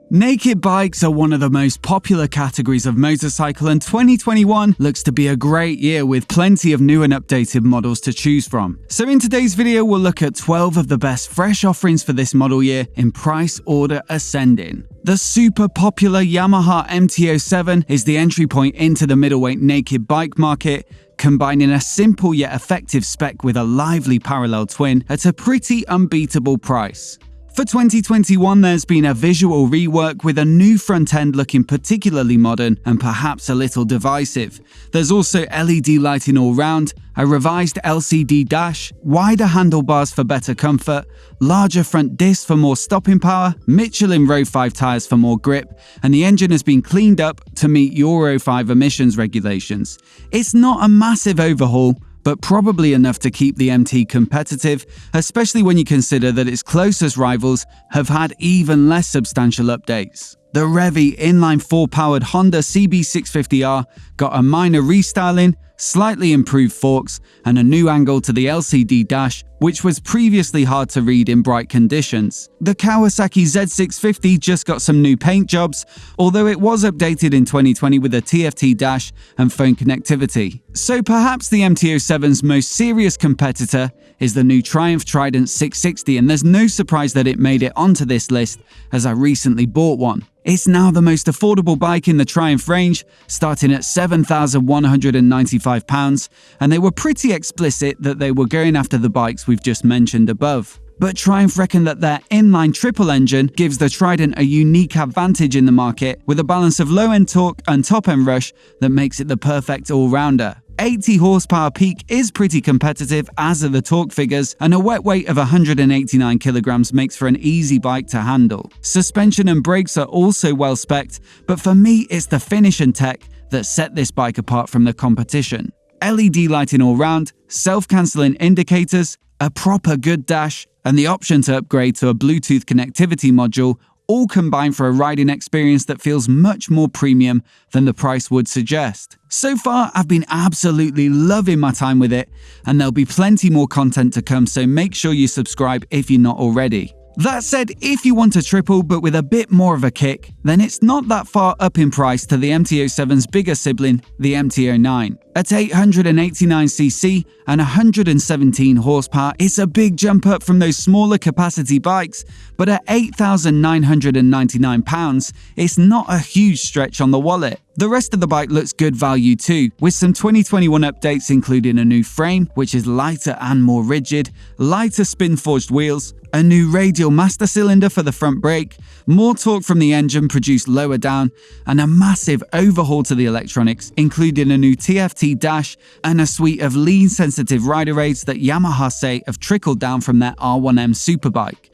Naked bikes are one of the most popular categories of motorcycle, and 2021 looks to be a great year with plenty of new and updated models to choose from. So in today's video, we'll look at 12 of the best fresh offerings for this model year in price order ascending. The super popular Yamaha MT09 is the entry point into the middleweight naked bike market, combining a simple yet effective spec with a lively parallel twin at a pretty unbeatable price. For 2021, there's been a visual rework with a new front end looking particularly modern and perhaps a little divisive. There's also LED lighting all round, a revised LCD dash, wider handlebars for better comfort, larger front discs for more stopping power, Michelin Row 5 tyres for more grip, and the engine has been cleaned up to meet Euro 5 emissions regulations. It's not a massive overhaul, but probably enough to keep the MT competitive, especially when you consider that its closest rivals have had even less substantial updates. The Revy inline 4-powered Honda CB650R got a minor restyling, slightly improved forks, and a new angle to the LCD dash, which was previously hard to read in bright conditions. The Kawasaki Z650 just got some new paint jobs, although it was updated in 2020 with a TFT dash and phone connectivity. So perhaps the MT09's most serious competitor is the new Triumph Trident 660, and there's no surprise that it made it onto this list as I recently bought one. It's now the most affordable bike in the Triumph range, starting at £7,195, and they were pretty explicit that they were going after the bikes we've just mentioned above. But Triumph reckon that their inline triple engine gives the Trident a unique advantage in the market, with a balance of low-end torque and top-end rush that makes it the perfect all-rounder. 80 horsepower peak is pretty competitive, as are the torque figures, and a wet weight of 189 kilograms makes for an easy bike to handle. Suspension and brakes are also well spec'd, but for me it's the finish and tech that set this bike apart from the competition. LED lighting all round, self-cancelling indicators, a proper good dash, and the option to upgrade to a Bluetooth connectivity module all combine for a riding experience that feels much more premium than the price would suggest. So far, I've been absolutely loving my time with it, and there'll be plenty more content to come, so make sure you subscribe if you're not already. That said, if you want a triple but with a bit more of a kick, then it's not that far up in price to the MT09's bigger sibling, the MT09. At 889cc and 117 horsepower, it's a big jump up from those smaller capacity bikes, but at £8,999, it's not a huge stretch on the wallet. The rest of the bike looks good value too, with some 2021 updates including a new frame, which is lighter and more rigid, lighter spin-forged wheels, a new radial master cylinder for the front brake, more torque from the engine produced lower down, and a massive overhaul to the electronics, including a new TFT dash and a suite of lean-sensitive rider aids that Yamaha say have trickled down from their R1M superbike.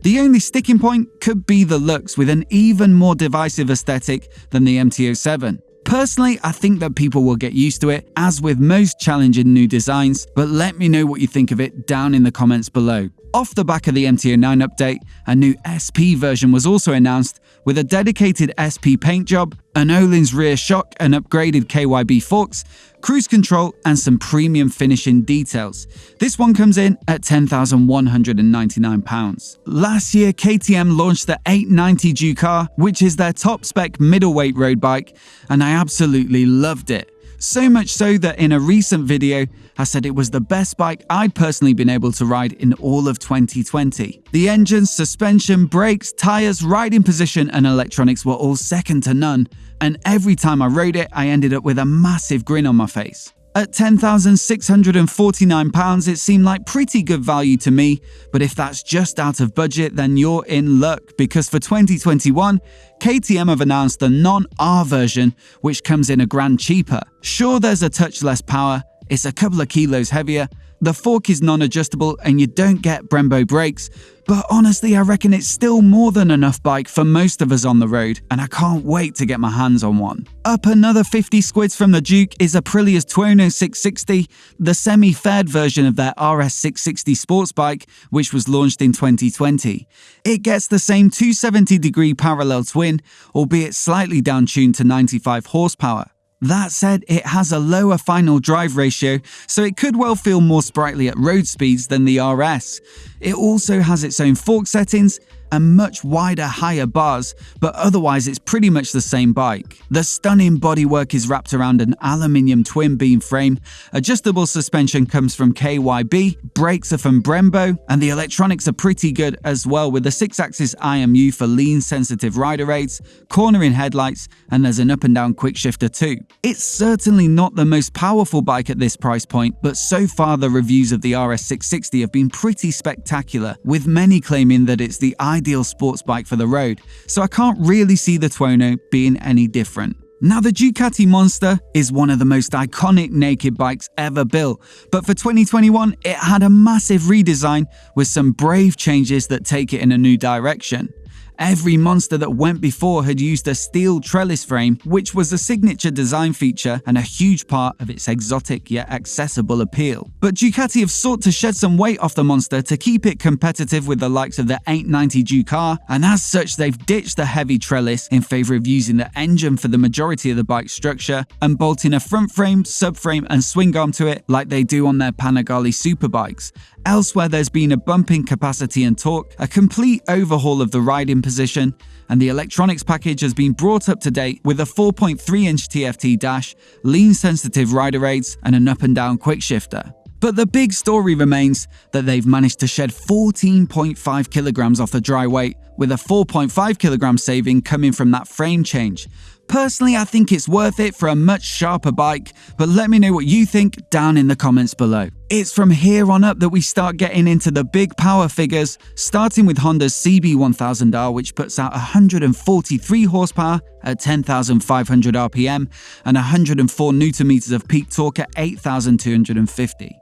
The only sticking point could be the looks, with an even more divisive aesthetic than the MT09. Personally, I think that people will get used to it, as with most challenging new designs, but let me know what you think of it down in the comments below. Off the back of the MT09 update, a new SP version was also announced, with a dedicated SP paint job, an Öhlins rear shock and upgraded KYB forks, cruise control, and some premium finishing details. This one comes in at £10,199. Last year, KTM launched the 890 Ducati, which is their top spec middleweight road bike, and I absolutely loved it. So much so that in a recent video, I said it was the best bike I'd personally been able to ride in all of 2020. The engine, suspension, brakes, tyres, riding position and electronics were all second to none, and every time I rode it, I ended up with a massive grin on my face. At £10,649, it seemed like pretty good value to me, but if that's just out of budget, then you're in luck, because for 2021, KTM have announced the non-R version, which comes in a grand cheaper. Sure, there's a touch less power, it's a couple of kilos heavier, the fork is non-adjustable, and you don't get Brembo brakes, but honestly, I reckon it's still more than enough bike for most of us on the road, and I can't wait to get my hands on one. Up another 50 squids from the Duke is Aprilia's Tuono 660, the semi-fared version of their RS 660 sports bike, which was launched in 2020. It gets the same 270-degree parallel twin, albeit slightly down-tuned to 95 horsepower. That said, it has a lower final drive ratio, so it could well feel more sprightly at road speeds than the RS. It also has its own fork settings, and much wider, higher bars, but otherwise it's pretty much the same bike. The stunning bodywork is wrapped around an aluminium twin beam frame, adjustable suspension comes from KYB, brakes are from Brembo, and the electronics are pretty good as well, with the 6-axis IMU for lean sensitive rider aids, cornering headlights, and there's an up and down quick shifter too. It's certainly not the most powerful bike at this price point, but so far the reviews of the RS660 have been pretty spectacular, with many claiming that it's the ideal sports bike for the road, so I can't really see the Tuono being any different. Now, the Ducati Monster is one of the most iconic naked bikes ever built, but for 2021 it had a massive redesign with some brave changes that take it in a new direction. Every Monster that went before had used a steel trellis frame, which was a signature design feature and a huge part of its exotic yet accessible appeal. But Ducati have sought to shed some weight off the Monster to keep it competitive with the likes of the 890 Ducar, and as such they've ditched the heavy trellis in favour of using the engine for the majority of the bike's structure and bolting a front frame, subframe and swing arm to it like they do on their Panigale superbikes. Elsewhere there's been a bump in capacity and torque, a complete overhaul of the riding position, and the electronics package has been brought up to date with a 4.3-inch TFT dash, lean-sensitive rider aids, and an up-and-down quick shifter. But the big story remains that they've managed to shed 14.5 kilograms off the dry weight, with a 4.5 kilogram saving coming from that frame change. Personally, I think it's worth it for a much sharper bike, but let me know what you think down in the comments below. It's from here on up that we start getting into the big power figures, starting with Honda's CB1000R, which puts out 143 horsepower at 10,500 RPM and 104 Nm of peak torque at 8,250.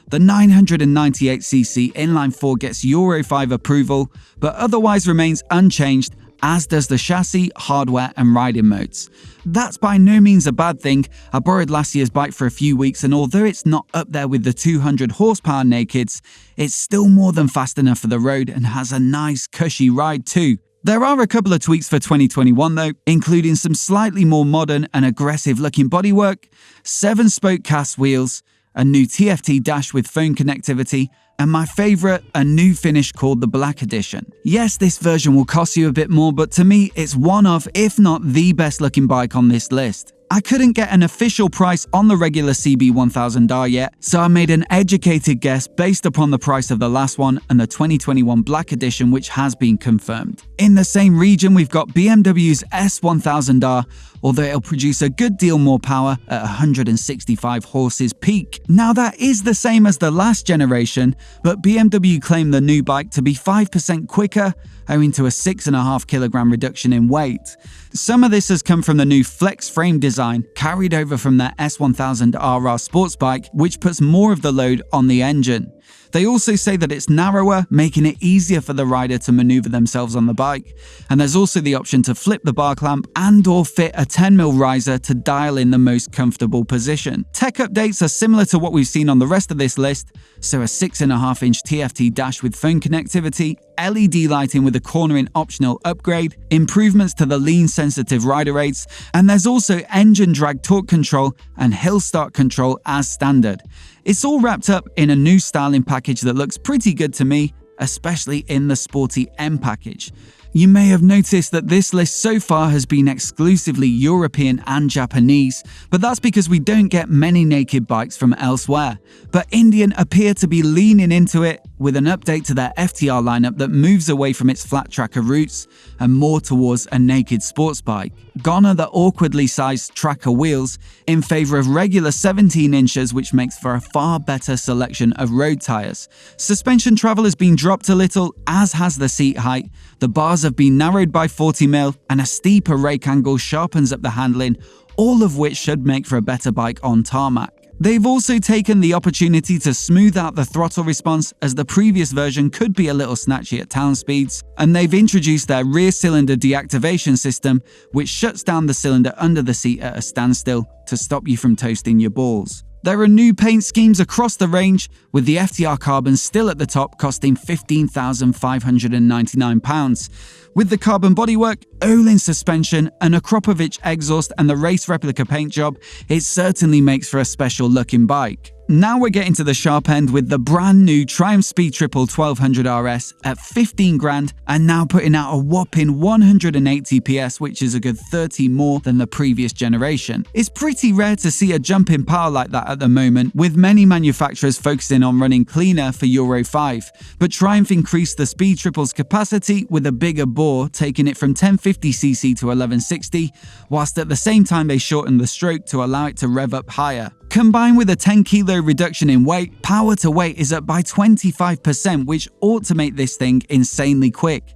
The 998cc inline-4 gets Euro 5 approval, but otherwise remains unchanged, as does the chassis, hardware and riding modes. That's by no means a bad thing. I borrowed last year's bike for a few weeks, and although it's not up there with the 200 horsepower nakeds, it's still more than fast enough for the road and has a nice cushy ride too. There are a couple of tweaks for 2021 though, including some slightly more modern and aggressive looking bodywork, 7-spoke cast wheels, a new TFT dash with phone connectivity, and my favourite, a new finish called the Black Edition. Yes, this version will cost you a bit more, but to me it's one of, if not the best looking bike on this list. I couldn't get an official price on the regular CB1000R yet, so I made an educated guess based upon the price of the last one and the 2021 Black Edition, which has been confirmed. In the same region, we've got BMW's S1000R, although it'll produce a good deal more power at 165 horses peak. Now that is the same as the last generation, but BMW claimed the new bike to be 5% quicker, owing to a 6.5 kilogram reduction in weight. Some of this has come from the new flex frame design carried over from their S1000RR sports bike, which puts more of the load on the engine. They also say that it's narrower, making it easier for the rider to maneuver themselves on the bike. And there's also the option to flip the bar clamp and/or fit a 10mm riser to dial in the most comfortable position. Tech updates are similar to what we've seen on the rest of this list, so a 6.5-inch TFT dash with phone connectivity, LED lighting with a cornering optional upgrade, improvements to the lean-sensitive rider aids, and there's also engine drag torque control and hill start control as standard. It's all wrapped up in a new styling package that looks pretty good to me, especially in the sporty M package. You may have noticed that this list so far has been exclusively European and Japanese, but that's because we don't get many naked bikes from elsewhere. But Indian appear to be leaning into it with an update to their FTR lineup that moves away from its flat tracker roots and more towards a naked sports bike. Gone are the awkwardly sized tracker wheels in favour of regular 17 inches, which makes for a far better selection of road tyres. Suspension travel has been dropped a little, as has the seat height. The bars have been narrowed by 40mm, and a steeper rake angle sharpens up the handling, all of which should make for a better bike on tarmac. They've also taken the opportunity to smooth out the throttle response, as the previous version could be a little snatchy at town speeds, and they've introduced their rear cylinder deactivation system, which shuts down the cylinder under the seat at a standstill to stop you from toasting your balls. There are new paint schemes across the range, with the FTR Carbon still at the top, costing £15,599. With the carbon bodywork, Olin suspension, an Akropovich exhaust and the race replica paint job, it certainly makes for a special looking bike. Now we're getting to the sharp end with the brand new Triumph Speed Triple 1200 RS at 15 grand and now putting out a whopping 180 PS, which is a good 30 more than the previous generation. It's pretty rare to see a jump in power like that at the moment, with many manufacturers focusing on running cleaner for Euro 5, but Triumph increased the Speed Triple's capacity with a bigger bore, taking it from 1050cc to 1160, whilst at the same time they shortened the stroke to allow it to rev up higher. Combined with a 10 kilo reduction in weight, power to weight is up by 25%, which ought to make this thing insanely quick.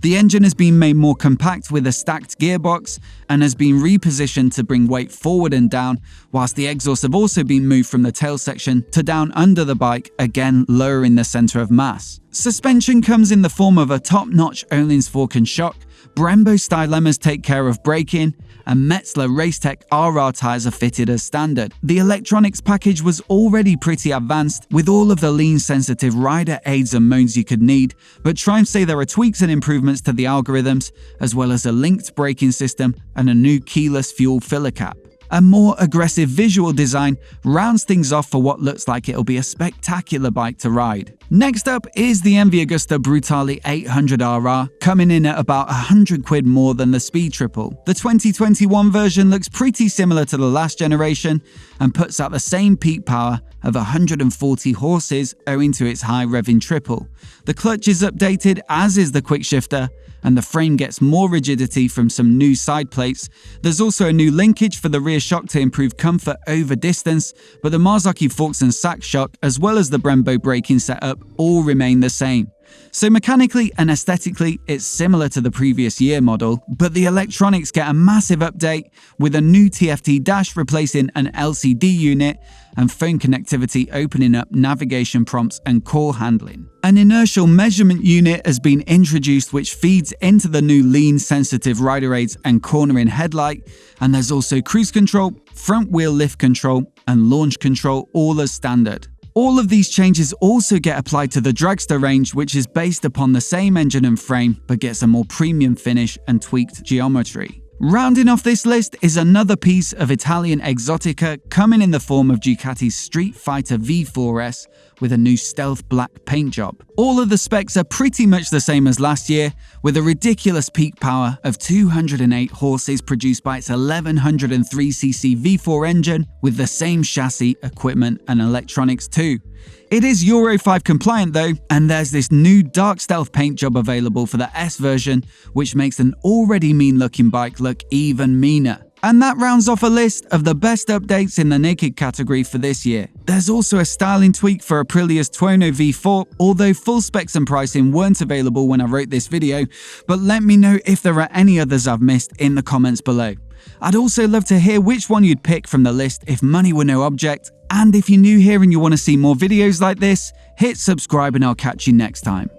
The engine has been made more compact with a stacked gearbox and has been repositioned to bring weight forward and down, whilst the exhausts have also been moved from the tail section to down under the bike, again lowering the centre of mass. Suspension comes in the form of a top-notch Öhlins fork and shock, Brembo stylemas take care of braking, and Metzler Racetech RR tyres are fitted as standard. The electronics package was already pretty advanced, with all of the lean-sensitive rider aids and modes you could need, but Triumph say there are tweaks and improvements to the algorithms, as well as a linked braking system and a new keyless fuel filler cap. A more aggressive visual design rounds things off for what looks like it'll be a spectacular bike to ride. Next up is the MV Agusta Brutale 800RR, coming in at about 100 quid more than the Speed Triple. The 2021 version looks pretty similar to the last generation and puts out the same peak power of 140 horses owing to its high revving triple. The clutch is updated, as is the quick shifter, and the frame gets more rigidity from some new side plates. There's also a new linkage for the rear shock to improve comfort over distance, but the Marzocchi forks and sack shock, as well as the Brembo braking setup, all remain the same. So mechanically and aesthetically, it's similar to the previous year model, but the electronics get a massive update, with a new TFT dash replacing an LCD unit and phone connectivity opening up navigation prompts and call handling. An inertial measurement unit has been introduced which feeds into the new lean-sensitive rider aids and cornering headlight, and there's also cruise control, front wheel lift control, and launch control all as standard. All of these changes also get applied to the Dragster range, which is based upon the same engine and frame, but gets a more premium finish and tweaked geometry. Rounding off this list is another piece of Italian exotica coming in the form of Ducati's Street Fighter V4S with a new stealth black paint job. All of the specs are pretty much the same as last year, with a ridiculous peak power of 208 horses produced by its 1103cc V4 engine with the same chassis, equipment and electronics too. It is Euro 5 compliant though, and there's this new dark stealth paint job available for the S version, which makes an already mean looking bike look even meaner. And that rounds off a list of the best updates in the naked category for this year. There's also a styling tweak for Aprilia's Tuono V4, although full specs and pricing weren't available when I wrote this video, but let me know if there are any others I've missed in the comments below. I'd also love to hear which one you'd pick from the list if money were no object, and if you're new here and you want to see more videos like this, hit subscribe and I'll catch you next time.